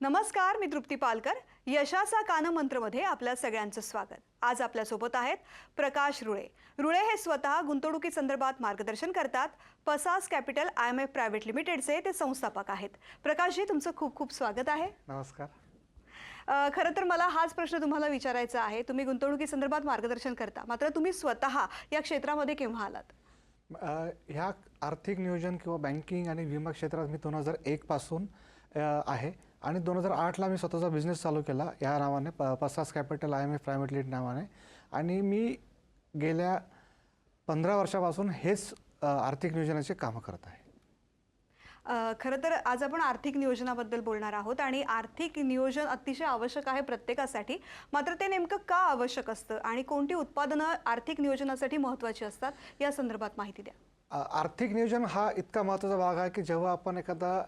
नमस्कार, मी तृप्ती पालकर. यशाचा कानमंत्रमध्ये आपल्या सगळ्यांचं स्वागत. आज आपल्यासोबत आहेत प्रकाश रुळे. रुळे हे स्वतः गुंतवणुकी संदर्भात मार्गदर्शन करतात. पसास कॅपिटल IMF प्रायव्हेट लिमिटेडचे ते संस्थापक आहेत. प्रकाशजी, तुमचं खूप खूप स्वागत आहे. नमस्कार. खरं तर मला हाच प्रश्न तुम्हाला विचारायचा आहे. तुम्ही गुंतवणुकी संदर्भात मार्गदर्शन करता, मात्र तुम्ही स्वतः या क्षेत्रामध्ये केव्हा आलात? ह्या आर्थिक नियोजन किंवा बँकिंग आणि विमा क्षेत्रात मी 2001 पासून आहे आणि 2008ला मी स्वतःचा बिझनेस चालू केला या नावाने, पसास कॅपिटल IMF प्रायव्हेट लिमिटेड नावाने. आणि मी गेल्या 15 वर्षापासून हेच आर्थिक नियोजनाचे कामं करत आहे. खरं तर आज आपण आर्थिक नियोजनाबद्दल बोलणार आहोत आणि आर्थिक नियोजन अतिशय आवश्यक आहे प्रत्येकासाठी. मात्र ते नेमकं का आवश्यक असतं आणि कोणती उत्पादनं आर्थिक नियोजनासाठी महत्त्वाची असतात, या संदर्भात माहिती द्या. आर्थिक नियोजन हा इतका महत्त्वाचा भाग आहे की जेव्हा आपण एखादा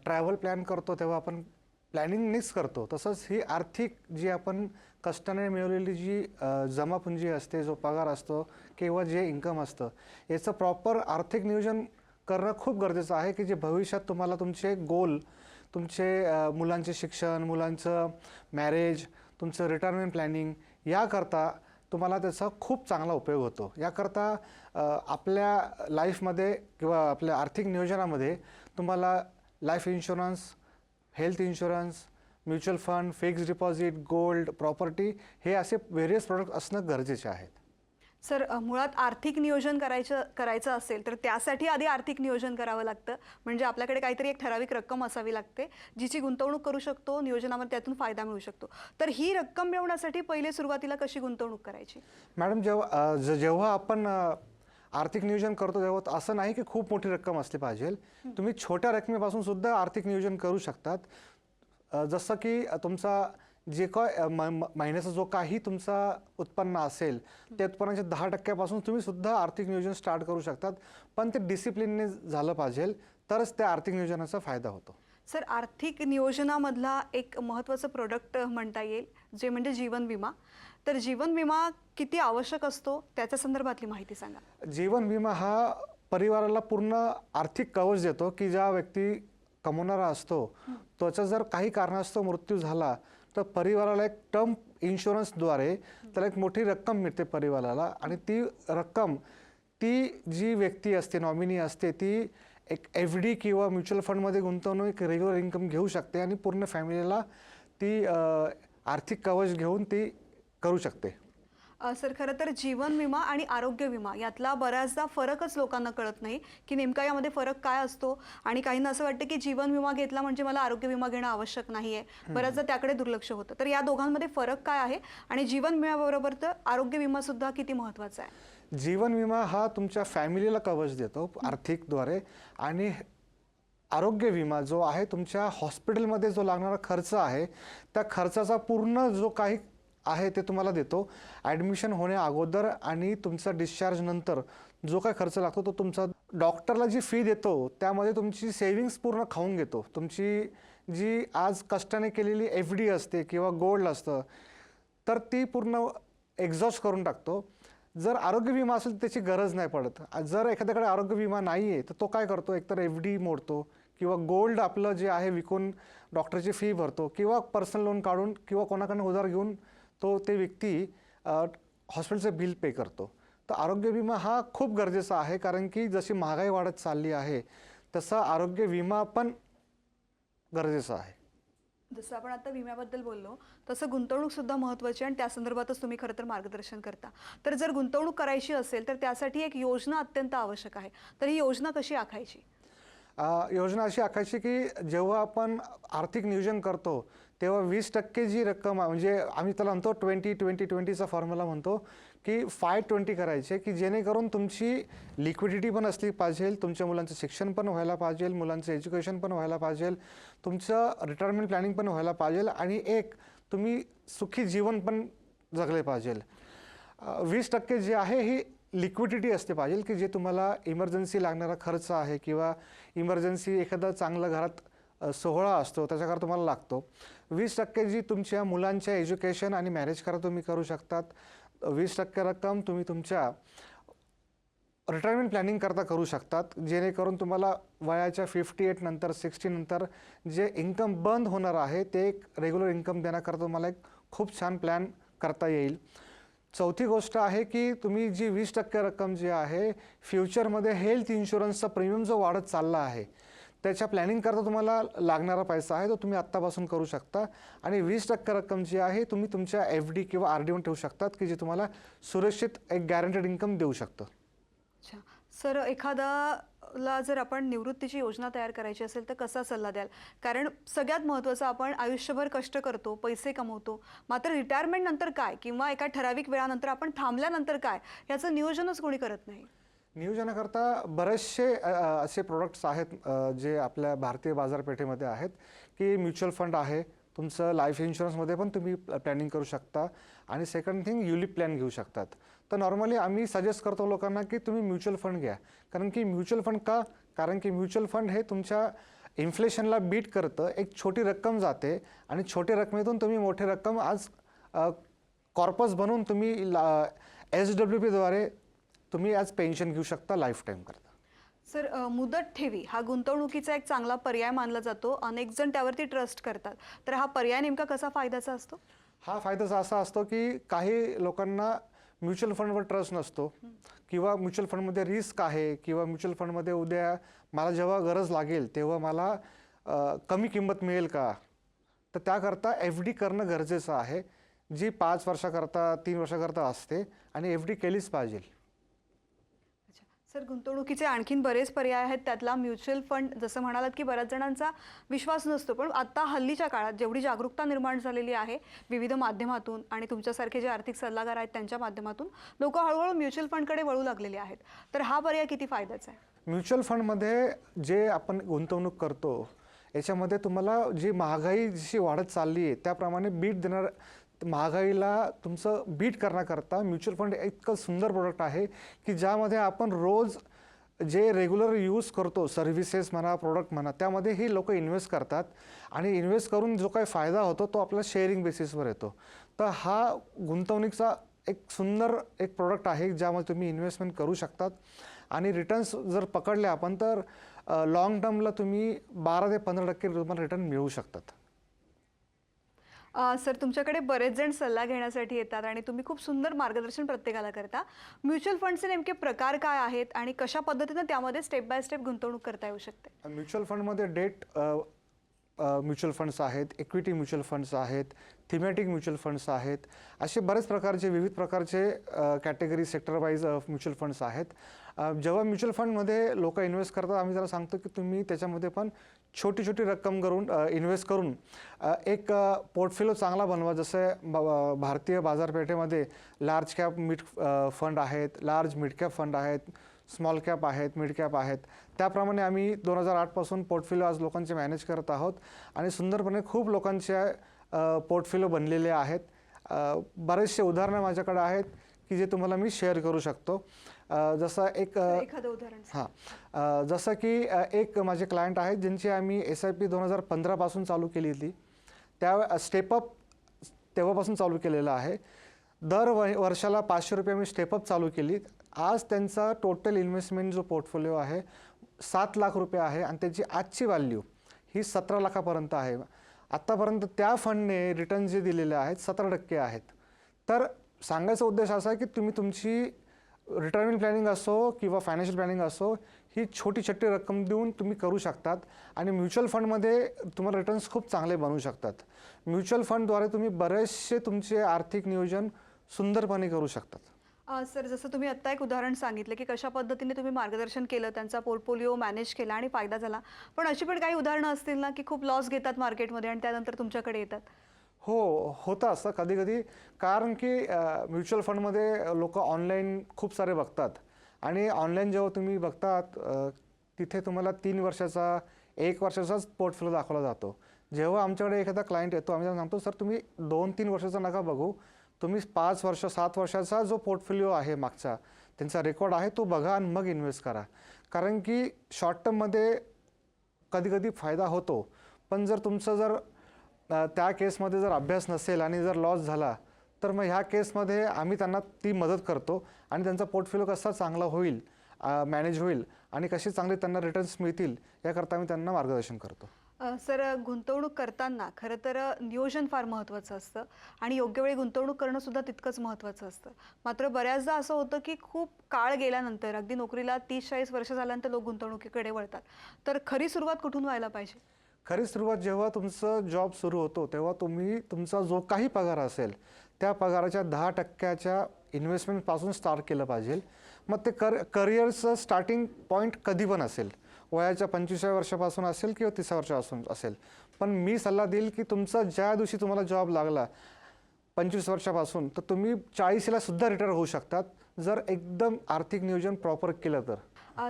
ट्रॅव्हल प्लॅन करतो तेव्हा आपण प्लॅनिंगनीच करतो. तसंच ही आर्थिक जी आपण कष्टाने मिळवलेली जी जमापुंजी असते, जो पगार असतो किंवा जे इन्कम असतं, याचं प्रॉपर आर्थिक नियोजन करणं खूप गरजेचं आहे की जे भविष्यात तुम्हाला तुमचे गोल, तुमचे मुलांचे शिक्षण, मुलांचं मॅरेज, तुमचं रिटायरमेंट प्लॅनिंग याकरता तुम्हाला त्याचा खूप चांगला उपयोग होतो. याकरता आपल्या लाईफमध्ये किंवा आपल्या आर्थिक नियोजनामध्ये तुम्हाला life insurance, health insurance, mutual fund, fixed deposit, gold, property हे असे व्हेरियस प्रोडक्ट असणं गरजेचे आहेत. सर, मुळात आर्थिक नियोजन करायचं असेल तर त्यासाठी आधी आर्थिक नियोजन करावं लागतं. म्हणजे आपल्याकडे काहीतरी एक ठराविक रक्कम असावी लागते, जिची गुंतवणूक करू शकतो, नियोजनामध्ये त्यातून फायदा मिळू शकतो. तर ही रक्कम मिळवण्यासाठी पहिले सुरुवातीला कशी गुंतवणूक करायची? मॅडम, जेव्हा आपण आर्थिक नियोजन करतो तेव्हा असं नाही की खूप मोठी रक्कम असली पाहिजे. तुम्ही छोट्या रकमेपासून सुद्धा आर्थिक नियोजन करू शकतात. जसं की तुमचा जे काय महिन्याचा जो काही तुमचा उत्पन्न असेल त्या उत्पन्नाच्या 10% तुम्ही सुद्धा आर्थिक नियोजन स्टार्ट करू शकतात. पण ते डिसिप्लिनने झालं पाहिजे, तरच त्या आर्थिक नियोजनाचा फायदा होतो. सर, आर्थिक नियोजनामधला एक महत्त्वाचं प्रोडक्ट म्हणता येईल जे म्हणजे जीवन विमा. तर जीवन विमा किती आवश्यक असतो, त्याच्या संदर्भातली माहिती सांगा. जीवन विमा हा परिवाराला पूर्ण आर्थिक कवच देतो की ज्या व्यक्ती कमवणारा असतो त्याचा जर काही कारणास्तव मृत्यू झाला तर परिवाराला एक टर्म इन्शुरन्सद्वारे त्याला एक मोठी रक्कम मिळते परिवाराला. आणि ती रक्कम ती जी व्यक्ती असते, नॉमिनी असते, ती एक FD किंवा म्युच्युअल फंडमध्ये गुंतवणूक एक रेग्युलर इन्कम घेऊ शकते आणि पूर्ण फॅमिलीला ती आर्थिक कवच घेऊन ती करू शकते. सर, खरं तर जीवन विमा आणि आरोग्य विमा यातला बऱ्याचदा फरकच लोकांना कळत नाही की नेमका यामध्ये फरक काय असतो. आणि काहींना असं वाटतं की जीवन विमा घेतला म्हणजे मला आरोग्य विमा घेणं आवश्यक नाही आहे. बऱ्याचदा त्याकडे दुर्लक्ष होतं. तर या दोघांमध्ये फरक काय आहे आणि जीवन विम्याबरोबर तर आरोग्य विमासुद्धा किती महत्त्वाचा आहे? जीवन विमा हा तुमच्या फॅमिलीला कवच देतो आर्थिकद्वारे. आणि आरोग्य विमा जो आहे तुमच्या हॉस्पिटलमध्ये जो लागणारा खर्च आहे त्या खर्चाचा पूर्ण जो काही आहे ते तुम्हाला देतो. ॲडमिशन होण्या अगोदर आणि तुमचा डिस्चार्ज नंतर जो काय खर्च लागतो तो तुमचा डॉक्टरला जी फी देतो त्यामध्ये तुमची सेविंग्स पूर्ण खाऊन घेतो. तुमची जी आज कष्टाने केलेली FD असते किंवा गोल्ड असतं तर ती पूर्ण एक्झॉस्ट करून टाकतो. जर आरोग्य विमा असेल तर त्याची गरज नाही पडत. जर एखाद्याकडे आरोग्य विमा नाही आहे तर तो काय करतो, एकतर FD मोडतो किंवा गोल्ड आपलं जे आहे विकून डॉक्टरची फी भरतो किंवा पर्सनल लोन काढून किंवा कोणाकडनं उधार घेऊन ते व्यक्ती हॉस्पिटलचं बिल पे करतो. तर आरोग्य विमा हा खूप गरजेचा आहे, कारण की जशी महागाई वाढत चालली आहे तसा आरोग्य विमा पण गरजेचा आहे. जसं आपण आता विम्याबद्दल बोललो तसं गुंतवणूक सुद्धा महत्त्वाची आणि त्या संदर्भातच तुम्ही खरं तर मार्गदर्शन करता. तर जर गुंतवणूक करायची असेल तर त्यासाठी एक योजना अत्यंत आवश्यक आहे. तर ही योजना कशी आखायची? योजना अशी आखायची की जेव्हा आपण आर्थिक नियोजन करतो तेव्हा 20% जी रक्कम म्हणजे आम्ही त्याला म्हणतो 20-20-20चा फॉर्म्युला म्हणतो की 5-20 करायचे, की जेणेकरून तुमची लिक्विडिटी पण असली पाहिजे, तुमच्या मुलांचं शिक्षण पण व्हायला पाहिजे, मुलांचं एज्युकेशन पण व्हायला पाहिजे, तुमचं रिटायरमेंट प्लॅनिंग पण व्हायला पाहिजे आणि एक तुम्ही सुखी जीवन पण जगले पाहिजे. 20% जे आहे ही लिक्विडिटी असते पाहिजे की जे तुम्हाला इमर्जन्सी लागणारा खर्च आहे किंवा इमर्जन्सी एखादा चांगला घरात सोहळा असतो त्याच्याकरता तुम्हाला लागतो. 20% जी तुमच्या मुलांच्या एज्युकेशन आणि मॅरेज करा तुम्ही करू शकतात. 20% रक्कम तुम्ही तुमच्या रिटायरमेंट प्लॅनिंग करता करू शकतात, जेणेकरून तुम्हाला वयाच्या 58 नंतर 60 नंतर जे इन्कम बंद होणार आहे ते एक रेग्युलर इन्कम देण्याकरता तुम्हाला एक खूप छान प्लॅन करता येईल. चौथी गोष्ट आहे की तुम्ही जी 20% रक्कम जी आहे फ्युचरमध्ये हेल्थ इन्शुरन्सचा प्रीमियम जो वाढत चालला आहे त्याच्या प्लॅनिंग करता तुम्हाला लागणारा पैसा आहे तो तुम्ही आत्तापासून करू शकता. आणि 20% रक्कम जी आहे तुम्ही तुमच्या FD किंवा RDवर ठेवू शकतात की जे तुम्हाला सुरक्षित एक गॅरंटेड इन्कम देऊ शकतं. अच्छा. सर, एखादाला जर आपण निवृत्तीची योजना तयार करायची असेल तर कसा सल्ला द्याल? कारण सगळ्यात महत्त्वाचं, आपण आयुष्यभर कष्ट करतो, पैसे कमवतो, मात्र रिटायरमेंट नंतर काय किंवा एका ठराविक वेळानंतर आपण थांबल्यानंतर काय, याचं नियोजनच कोणी करत नाही. नियोजनाकरता बरेचसे असे प्रोडक्ट्स आहेत जे आपल्या भारतीय बाजारपेठेमध्ये आहेत की म्युच्युअल फंड आहे, तुमचं लाईफ इन्शुरन्समध्ये पण तुम्ही प्लॅनिंग करू शकता. आणि सेकंड थिंग युलिप प्लॅन घेऊ शकतात. तर नॉर्मली आम्ही सजेस्ट करतो लोकांना की तुम्ही म्युच्युअल फंड घ्या. कारण की म्युच्युअल फंड का? कारण की म्युच्युअल फंड हे तुमच्या इन्फ्लेशनला बीट करतं. एक छोटी रक्कम जाते आणि छोटी रकमेतून तुम्ही मोठी रक्कम आज कॉर्पस बनवून तुम्ही SWPद्वारे तुम्ही आज पेन्शन घेऊ शकता लाईफ टाईम करता. सर, मुदत ठेवी हा गुंतवणुकीचा एक चांगला पर्याय मानला जातो. अनेक जण त्यावरती ट्रस्ट करतात. तर हा पर्याय नेमका कसा फायद्याचा असतो? हा फायदा असा असतो की काही लोकांना म्युच्युअल फंडवर ट्रस्ट नसतो किंवा म्युच्युअल फंडमध्ये रिस्क आहे किंवा म्युच्युअल फंडमध्ये उद्या मला जेव्हा गरज लागेल तेव्हा मला कमी किंमत मिळेल का, तर त्याकरता FD करणं गरजेचं आहे, जी 5 वर्षाकरता 3 वर्षाकरता असते आणि FD केलीच पाहिजे. अच्छा. सर, गुंतवणुकीचे आणखीन बरेच पर्याय आहेत. त्यातला म्युच्युअल फंड जसं म्हणालात की बऱ्याच जणांचा विश्वास नसतो, पण आता हल्लीच्या काळात जेवढी जागरूकता निर्माण झालेली आहे विविध माध्यमातून आणि तुमच्यासारखे जे आर्थिक सल्लागार आहेत त्यांच्या माध्यमातून, लोक हळूहळू म्युच्युअल फंडकडे वळू लागलेले आहेत. तर हा पर्याय किती फायद्याचा आहे? म्युच्युअल फंडमध्ये जे आपण गुंतवणूक करतो याच्यामध्ये तुम्हाला जी महागाई जशी वाढत चालली आहे त्याप्रमाणे बीट देणार, महागाईला तुमचं बीट करण्याकरता म्युच्युअल फंड इतकं सुंदर प्रोडक्ट आहे की ज्यामध्ये आपण रोज जे रेग्युलर यूज करतो, सर्व्हिसेस म्हणा, प्रोडक्ट म्हणा, त्यामध्ये ही लोक इन्व्हेस्ट करतात आणि इन्व्हेस्ट करून जो काही फायदा होतो तो आपला शेअरिंग बेसिसवर येतो. तर हा गुंतवणुकीचा एक सुंदर एक प्रोडक्ट आहे ज्यामध्ये तुम्ही इन्व्हेस्टमेंट करू शकतात आणि रिटर्न्स जर पकडले आपण तर लॉंग टर्मला तुम्ही 12 ते 15% तुम्हाला रिटर्न मिळू शकतात. सर, तुमच्याकडे बरेच जण सल्ला घेण्यासाठी येतात आणि तुम्ही खूप सुंदर मार्गदर्शन प्रत्येकाला करता. म्युच्युअल फंडचे नेमके प्रकार काय आहेत आणि कशा पद्धतीने त्यामध्ये स्टेप बाय स्टेप गुंतवणूक करता येऊ शकते? म्युच्युअल फंडमध्ये डेट म्युच्युअल फंड्स आहेत, इक्विटी म्युच्युअल फंड्स आहेत, थीमॅटिक म्युच्युअल फंड्स आहेत, असे बरेच प्रकारचे विविध प्रकारचे category sector wise mutual funds आहेत. जेव्हा म्युच्युअल फंडमध्ये लोक इन्व्हेस्ट करतात आम्ही जरा सांगतो की तुम्ही त्याच्यामध्ये पण छोटी छोटी रक्कम करून इन्व्हेस्ट करून एक पोर्टफोलिओ चांगला बनवा. जसं भारतीय बाजारपेठेमध्ये लार्ज कॅप मिड फंड आहेत, लार्ज मिड कॅप फंड आहेत, स्मॉल कॅप आहेत, मिड कॅप आहेत. त्याप्रमाणे आम्ही 2008 पासून पोर्टफोलिओ आज लोकांचे मॅनेज करत आहोत आणि सुंदरपणे खूप लोकांचे पोर्टफोलिओ बनलेले आहेत. बरेचसे उदाहरणं माझ्याकडे आहेत की जे तुम्हाला मी शेअर करू शकतो. जसं एखादं उदाहरण? हां, जसं की एक माझे क्लायंट आहेत ज्यांची आम्ही SIP 2015 पासून चालू केली होती. त्या स्टेपअप तेव्हापासून चालू केलेलं आहे. दर वर्षाला ₹500 मी स्टेपअप चालू केली. आज त्यांचा टोटल इन्व्हेस्टमेंट जो पोर्टफोलिओ आहे 7 लाख रुपये आहे आणि त्याची आजची व्हॅल्यू ही 17 लाखापर्यंत आहे. आत्तापर्यंत त्या फंडने रिटर्न जे दिलेले आहेत 17% आहेत. तर सांगायचा उद्देश असा आहे की तुम्ही तुमची रिटायरमेंट प्लॅनिंग असो किंवा फायनान्शियल प्लॅनिंग असो ही छोटी छोटी रक्कम देऊन तुम्ही करू शकतात आणि म्युच्युअल फंडमध्ये तुम्हाला रिटर्न्स खूप चांगले बनवू शकतात. म्युच्युअल फंडद्वारे तुम्ही बरेचसे तुमचे आर्थिक नियोजन सुंदरपणे करू शकतात. सर, जसं तुम्ही आत्ता एक उदाहरण सांगितलं की कशा पद्धतीने तुम्ही मार्गदर्शन केलं, त्यांचा पोर्टफोलिओ मॅनेज केला आणि फायदा झाला, पण अशी पण काही उदाहरणं असतील ना की खूप लॉस घेतात मार्केटमध्ये आणि त्यानंतर तुमच्याकडे येतात? हो, होतं असं कधी कधी. कारण की म्युच्युअल फंडमध्ये लोक ऑनलाईन खूप सारे बघतात आणि ऑनलाईन जेव्हा तुम्ही बघतात तिथे तुम्हाला 3 वर्षाचा 1 वर्षाचाच पोर्टफोलिओ दाखवला जातो. जेव्हा आमच्याकडे एखादा क्लायंट येतो आम्ही त्यांना सांगतो सर तुम्ही 2-3 वर्षाचा नका बघू, तुम्ही 5 वर्ष 7 वर्षाचा जो पोर्टफोलिओ आहे मागचा त्यांचा रेकॉर्ड आहे तो बघा आणि मग इन्व्हेस्ट करा. कारण की शॉर्ट टर्ममध्ये कधी कधी फायदा होतो, पण जर तुमचं जर त्या केसमध्ये जर अभ्यास नसेल आणि जर लॉस झाला तर मग ह्या केसमध्ये आम्ही त्यांना ती मदत करतो आणि त्यांचा पोर्टफोलिओ कसा चांगला होईल मॅनेज होईल आणि कसे चांगले त्यांना रिटर्न्स मिळतील याकरता मी त्यांना मार्गदर्शन करतो. सर, गुंतवणूक करताना खरं तर नियोजन फार महत्त्वाचं असतं आणि योग्य वेळी गुंतवणूक करणं सुद्धा तितकंच महत्त्वाचं असतं. मात्र बऱ्याचदा असं होतं की खूप काळ गेल्यानंतर, अगदी नोकरीला 30-40 वर्ष झाल्यानंतर लोक गुंतवणुकीकडे वळतात. तर खरी सुरुवात कुठून व्हायला पाहिजे? खरी सुरुवात जेव्हा तुमचं जॉब सुरू होतो तेव्हा तुम्ही तुमचा जो काही पगार असेल त्या पगाराच्या 10% इन्व्हेस्टमेंटपासून स्टार्ट केलं पाहिजे. मग ते करिअरचं स्टार्टिंग पॉईंट कधी पण असेल, वयाच्या 25व्या वर्षापासून असेल किंवा 30व्या वर्षापासून असेल. पण मी सल्ला देईल की तुमचा ज्या दिवशी तुम्हाला जॉब लागला 25 वर्षापासून, तर तुम्ही 40ला सुद्धा रिटायर होऊ शकतात जर एकदम आर्थिक नियोजन प्रॉपर केलं तर.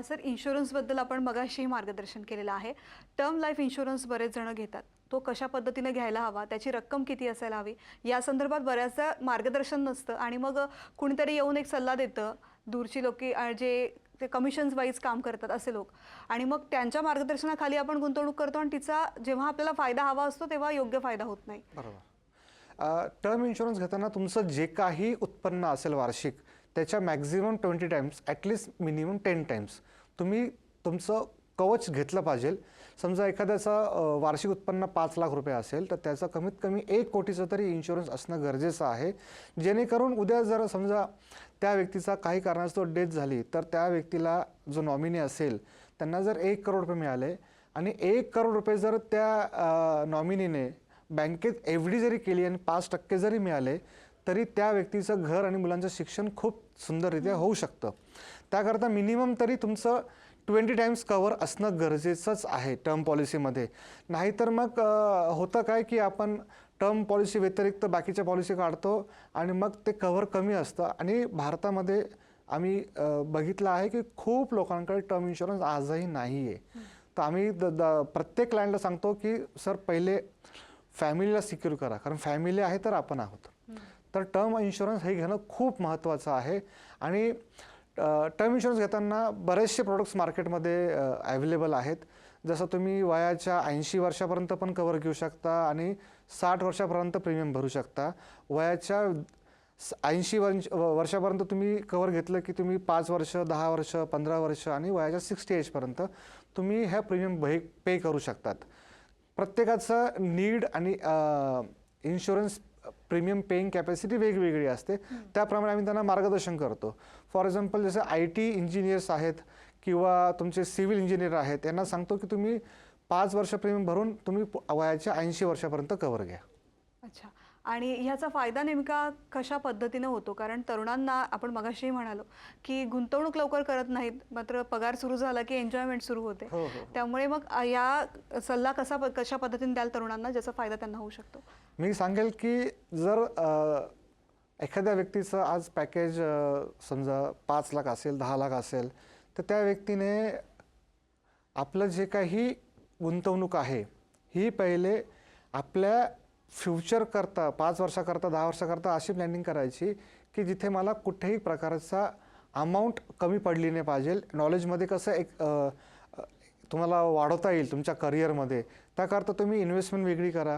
सर, इन्शुरन्सबद्दल आपण मगाशी मार्गदर्शन केलेलं आहे. टर्म लाईफ इन्शुरन्स बरेच जण घेतात. तो कशा पद्धतीने घ्यायला हवा, त्याची रक्कम किती असायला हवी, या संदर्भात बऱ्याचदा मार्गदर्शन नसतं आणि मग कुणीतरी येऊन एक सल्ला देतं, दूरची लोक जे ते कमिशन्स वाईज काम करतात असे लोक, आणि मग त्यांच्या मार्गदर्शनाखाली आपण गुंतवणूक करतो आणि तिचा जेव्हा आपल्याला फायदा हवा असतो तेव्हा योग्य फायदा होत नाही. बरोबर. टर्म इन्शुरन्स घेताना तुमचं जे काही उत्पन्न असेल वार्षिक, त्याच्या maximum 20 times, at least minimum 10 times तुम्ही तुमचं कवच घेतलं पाहिजे. समजा एखाद्याचं वार्षिक उत्पन्न 5 लाख रुपये असेल तर त्याचं कमीत कमी 1 कोटीचं तरी इन्शुरन्स असणं गरजेचं आहे, जेणेकरून उद्या जर समजा त्या व्यक्तीचा काही कारणास्तव डेथ झाली तर त्या व्यक्तीला जो नॉमिनी असेल त्यांना जर 1 करोड रुपये मिळाले आणि 1 करोड रुपये जर त्या नॉमिनीने बँकेत एफ डी जरी केली आणि 5% जरी मिळाले तरी त्या व्यक्तीचं घर आणि मुलांचं शिक्षण खूप सुंदररित्या होऊ शकतं. त्याकरता मिनिमम तरी तुमचं 20 टाइम्स कवर असणं गरजेचंच आहे टर्म पॉलिसीमध्ये. नाहीतर मग होतं काय की आपण टर्म पॉलिसी व्यतिरिक्त बाकीच्या पॉलिसी काढतो आणि मग ते कव्हर कमी असतं. आणि भारतामध्ये आम्ही बघितलं आहे की खूप लोकांकडे टर्म इन्शुरन्स आजही नाही आहे. तर आम्ही प्रत्येक क्लायंटला सांगतो की सर, पहिले फॅमिलीला सिक्युअर करा, कारण फॅमिली आहे तर आपण आहोत. तर टर्म इन्शुरन्स हे घेणं खूप महत्त्वाचं आहे. आणि टर्म इन्शुरन्स घेताना बरेचसे प्रोडक्ट्स मार्केटमध्ये अवेलेबल आहेत. जसं तुम्ही वयाच्या 80 वर्षापर्यंत पण कवर घेऊ शकता आणि 60 वर्षापर्यंत प्रीमियम भरू शकता. वयाच्या 80 वर्षापर्यंत तुम्ही कवर घेतलं की तुम्ही 5 वर्ष, 10 वर्ष, 15 वर्ष आणि वयाच्या 60 एजपर्यंत तुम्ही ह्या प्रीमियम पे करू शकतात. प्रत्येकाचं नीड आणि इन्शुरन्स प्रीमियम पेईंग कॅपॅसिटी वेगवेगळी असते. त्याप्रमाणे आम्ही त्यांना मार्गदर्शन करतो. फॉर एक्झाम्पल, जसे IT इंजिनियर्स आहेत किंवा तुमचे सिव्हिल इंजिनियर आहेत, यांना सांगतो की तुम्ही 5 वर्ष प्रीमियम भरून तुम्ही वयाच्या 80 वर्षापर्यंत कवर घ्या. अच्छा. आणि ह्याचा फायदा नेमका कशा पद्धतीने होतो? कारण तरुणांना आपण मगाशी म्हणालो की गुंतवणूक लवकर करत नाहीत, मात्र पगार सुरू झाला की एन्जॉयमेंट सुरू होते. हो, हो. त्यामुळे मग या सल्ला कशा पद्धतीने द्याल तरुणांना ज्याचा फायदा त्यांना होऊ शकतो? मी सांगेल की जर एखाद्या व्यक्तीचं आज पॅकेज समजा 5 लाख असेल, 10 लाख असेल, तर त्या व्यक्तीने आपलं जे काही गुंतवणूक आहे ही पहिले आपल्या फ्युचर करता, 5 वर्षाकरता, 10 वर्षाकरता अशी प्लॅनिंग करायची की जिथे मला कुठेही प्रकारचा अमाऊंट कमी पडली नाही पाहिजे. नॉलेजमध्ये कसं एक तुम्हाला वाढवता येईल तुमच्या करिअरमध्ये, त्याकरता तुम्ही इन्व्हेस्टमेंट वेगळी करा,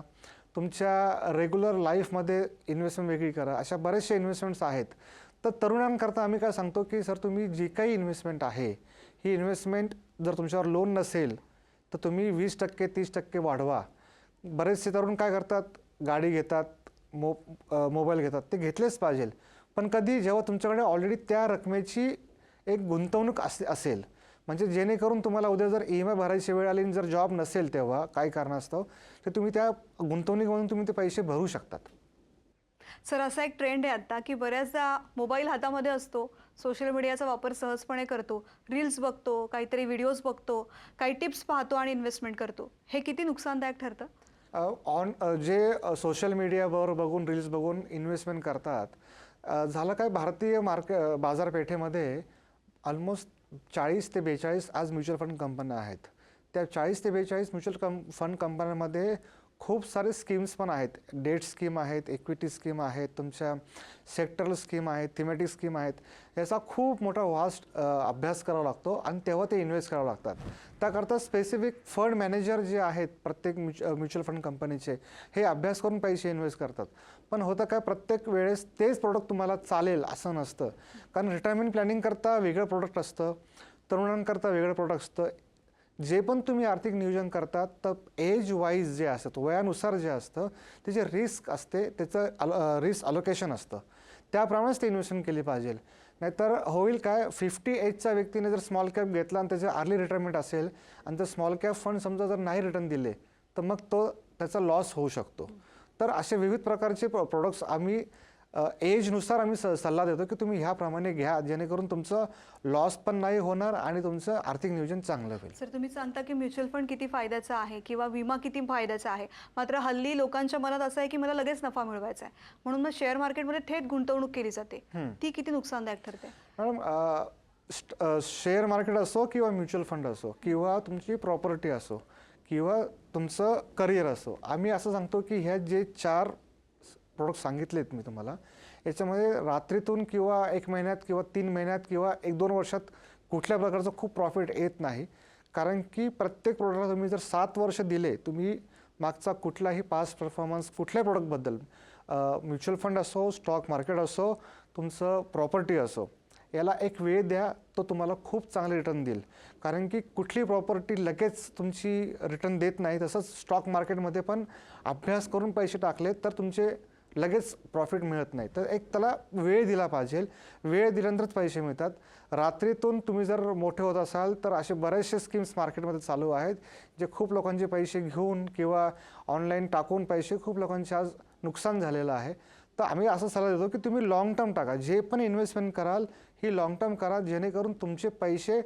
तुमच्या रेग्युलर लाईफमध्ये इन्व्हेस्टमेंट वेगळी करा. अशा बरेचसे इन्व्हेस्टमेंट्स आहेत. तर तरुणांकरता आम्ही काय सांगतो की सर, तुम्ही जी काही इन्व्हेस्टमेंट आहे ही इन्व्हेस्टमेंट जर तुमच्यावर लोन नसेल तर तुम्ही 20% 30% वाढवा. बरेचसे तरुण काय करतात, गाडी घेतात, मोबाईल घेतात, ते घेतलेच पाहिजे. पण कधी जेव्हा तुमच्याकडे ऑलरेडी त्या रकमेची एक गुंतवणूक असेल, म्हणजे जेणेकरून तुम्हाला उद्या जर EMI भरायची वेळ आली आणि जर जॉब नसेल तेव्हा काही कारणास्तव, तर तुम्ही त्या गुंतवणुकीमधून तुम्ही ते पैसे भरू शकतात. सर, असा एक ट्रेंड आहे आता की बऱ्याचदा मोबाईल हातामध्ये असतो, सोशल मीडियाचा वापर सहजपणे करतो, रील्स बघतो, काहीतरी व्हिडिओज बघतो, काही टिप्स पाहतो आणि इन्व्हेस्टमेंट करतो. हे किती नुकसानदायक ठरतं? जे सोशल मीडियावर बघून, रील्स बघून इन्व्हेस्टमेंट करतात, झालं काय, भारतीय बाजारपेठेमध्ये ऑलमोस्ट 40 ते 42 आज म्युच्युअल फंड कंपन्या आहेत. त्या 40 ते 42 म्युच्युअल फंड कंपन्यांमध्ये खूप सारे स्कीम्स पण आहेत. डेट स्कीम आहेत, इक्विटी स्कीम आहेत, तुमच्या सेक्टरल स्कीम आहेत, थिमॅटिक स्कीम आहेत. याचा खूप मोठा वास्ट अभ्यास करावा लागतो आणि तेव्हा ते इन्व्हेस्ट करावं लागतात. त्याकरता स्पेसिफिक फंड मॅनेजर जे आहेत प्रत्येक म्युच्युअल फंड कंपनीचे, हे अभ्यास करून पैसे इन्व्हेस्ट करतात. पण होतं काय, प्रत्येक वेळेस तेच प्रोडक्ट तुम्हाला चालेल असं नसतं. कारण रिटायरमेंट प्लॅनिंग करता वेगळं प्रोडक्ट असतं, तरुणांकरता वेगळं प्रोडक्ट असतं. जे पण तुम्ही आर्थिक नियोजन करतात तर एज वाईज जे असतं, वयानुसार जे असतं त्याचे रिस्क असते, त्याचं रिस्क अलोकेशन असतं, त्याप्रमाणेच ते इन्व्हेस्टमेंट केली पाहिजे. नाहीतर होईल काय, 50 एजच्या व्यक्तीने जर स्मॉल कॅप घेतला आणि त्याचे अर्ली रिटायरमेंट असेल आणि जर स्मॉल कॅप फंड समजा जर नाही रिटर्न दिले तर मग त्याचा लॉस होऊ शकतो. तर असे विविध प्रकारचे प्रोडक्ट्स आम्ही एजनुसार आम्ही सल्ला देतो की तुम्ही ह्याप्रमाणे घ्या, जेणेकरून तुमचं लॉस पण नाही होणार आणि तुमचं आर्थिक नियोजन चांगलं होईल. सर, तुम्ही सांगता की म्युच्युअल फंड किती फायद्याचा आहे किंवा विमा किती फायद्याचा आहे, मात्र हल्ली लोकांच्या मनात असं आहे की मला लगेच नफा मिळवायचा आहे, म्हणून मग शेअर मार्केटमध्ये थेट गुंतवणूक केली जाते. ती किती नुकसानदायक ठरते? मॅडम, शेअर मार्केट असो किंवा म्युच्युअल फंड असो किंवा तुमची प्रॉपर्टी असो किंवा तुमचं करिअर असो, आम्ही असं सांगतो की ह्या जे 4 प्रोडक्ट सांगितलेत मी तुम्हाला, याच्यामध्ये रात्रीतून किंवा 1 महिन्यात किंवा 3 महिन्यात किंवा 1-2 वर्षात कुठल्या प्रकारचं खूप प्रॉफिट येत नाही. कारण की प्रत्येक प्रोडक्टला तुम्ही जर 7 वर्ष दिले, तुम्ही मागचा कुठलाही पास्ट परफॉर्मन्स कुठल्याही प्रोडक्टबद्दल, म्युच्युअल फंड असो, स्टॉक मार्केट असो, तुमचं प्रॉपर्टी असो, याला एक वेळ द्या, तो तुम्हाला खूप चांगले रिटर्न देईल. कारण की कुठली प्रॉपर्टी लगेच तुमची रिटर्न देत नाही. तसंच स्टॉक मार्केटमध्ये पण अभ्यास करून पैसे टाकले तर तुमचे लगेच प्रॉफिट मिळत नाही. तर एक त्याला वेळ दिला पाहिजे. वेळ दिल्यानंतरच पैसे मिळतात. रात्रीतून तुम्ही जर मोठे होत असाल तर असे बरेचसे स्कीम्स मार्केटमध्ये चालू आहेत, जे खूप लोकांचे पैसे घेऊन किंवा ऑनलाईन टाकून पैसे खूप लोकांचे आज नुकसान झालेलं आहे. तर आम्ही असं सल्ला देतो की तुम्ही लाँग टर्म टाका. जे पण इन्व्हेस्टमेंट कराल ही लाँग टर्म करा, जेणेकरून तुमचे पैसे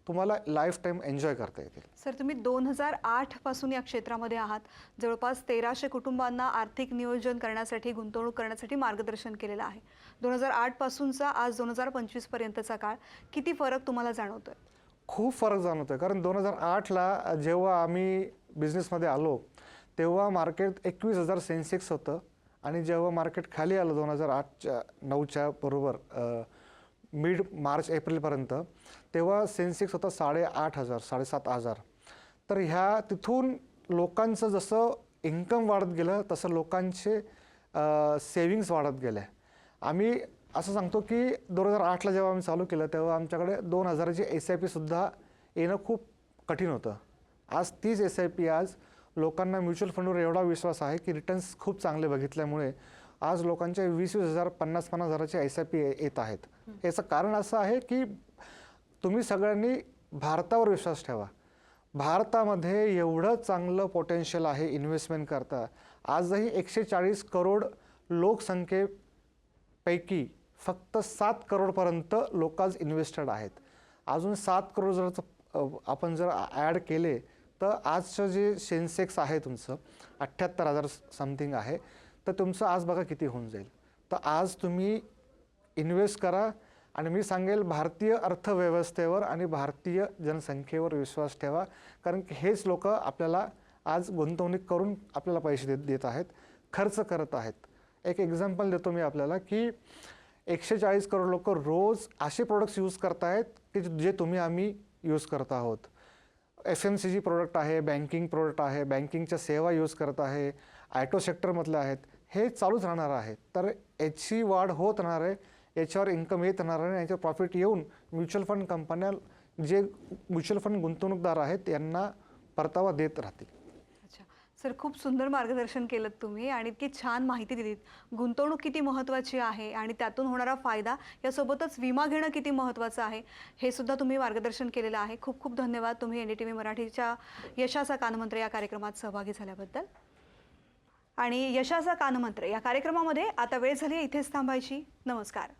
तुम्हाला लाईफ टाईम एन्जॉय करता येतील. सर, तुम्ही 2008 पासून या क्षेत्रामध्ये आहात. जवळपास 1300 कुटुंबांना आर्थिक नियोजन करण्यासाठी, गुंतवणूक करण्यासाठी मार्गदर्शन केलेलं आहे. 2008 पासूनचा आज 2025 पर्यंतचा काळ, किती फरक तुम्हाला जाणवतोय? खूप फरक जाणवतोय. कारण 2008ला जेव्हा आम्ही बिझनेसमध्ये आलो तेव्हा मार्केट 21,000 सेन्सेक्स होतं आणि जेव्हा मार्केट खाली आलं 2008-9च्या बरोबर मिड मार्च एप्रिलपर्यंत, तेव्हा सेन्सेक्स होता 8,500 7,500. तर तिथून लोकांचं जसं इन्कम वाढत गेलं तसं लोकांचे सेविंग्स वाढत गेल्या. आम्ही असं सांगतो की 2008ला जेव्हा आम्ही चालू केलं तेव्हा आमच्याकडे 2,000ची SIP सुद्धा येणं खूप कठीण होतं. आज तीच SIP आज लोकांना म्युच्युअल फंडवर एवढा विश्वास आहे की रिटर्न्स खूप चांगले बघितल्यामुळे आज लोकांच्या 20,000 50,000च्या SIP येत आहेत. याचं कारण असं आहे की तुम्ही सगळ्यांनी भारतावर विश्वास ठेवा. भारतामध्ये एवढं चांगलं पोटेन्शियल आहे इन्व्हेस्टमेंट करता. आजही 140 करोड लोकसंख्येपैकी फक्त 7 करोडपर्यंत लोक आज इन्व्हेस्टेड आहेत. अजून 7 करोड जर आपण जर ॲड केले तर आजचं जे सेन्सेक्स आहे तुमचं 78,000 समथिंग आहे, तर तुमचं आज बघा किती होऊन जाईल. तर आज तुम्ही इन्व्हेस्ट करा आणि मी सांगेल भारतीय अर्थव्यवस्थेवर आणि भारतीय जनसंख्येवर विश्वास ठेवा. कारण की हेच लोक आपल्याला आज गुंतवणूक करून आपल्याला पैसे देत आहेत, खर्च करत आहेत. एक एक्झाम्पल देतो मी आपल्याला की 140 करोड लोक रोज असे प्रोडक्ट्स यूज करत आहेत की जे आम्ही यूज करत आहोत. FMCG प्रोडक्ट आहे, बँकिंग प्रोडक्ट आहे, बँकिंगच्या सेवा यूज करत आहे, ॲटो सेक्टरमधले आहेत. हे चालूच राहणार आहे. तर याची वाढ होत राहणार आहे, याच्यावर इन्कम येत राहणार आहे आणि याच्यावर प्रॉफिट येऊन म्युच्युअल फंड कंपन्या, जे म्युच्युअल फंड गुंतवणूकदार आहेत यांना परतावा देत राहतील. अच्छा सर, खूप सुंदर मार्गदर्शन केलं तुम्ही आणि इतकी छान माहिती दिलीत. गुंतवणूक किती महत्त्वाची आहे आणि त्यातून होणारा फायदा, यासोबतच विमा घेणं किती महत्त्वाचं आहे, हे सुद्धा तुम्ही मार्गदर्शन केलेलं आहे. खूप खूप धन्यवाद तुम्ही NDTV मराठीच्या यशाचा कानमंत्र या कार्यक्रमात सहभागी झाल्याबद्दल. आणि यशाचा कानमंत्र या कार्यक्रमामध्ये आता वेळ झाली इथेच थांबायची. नमस्कार.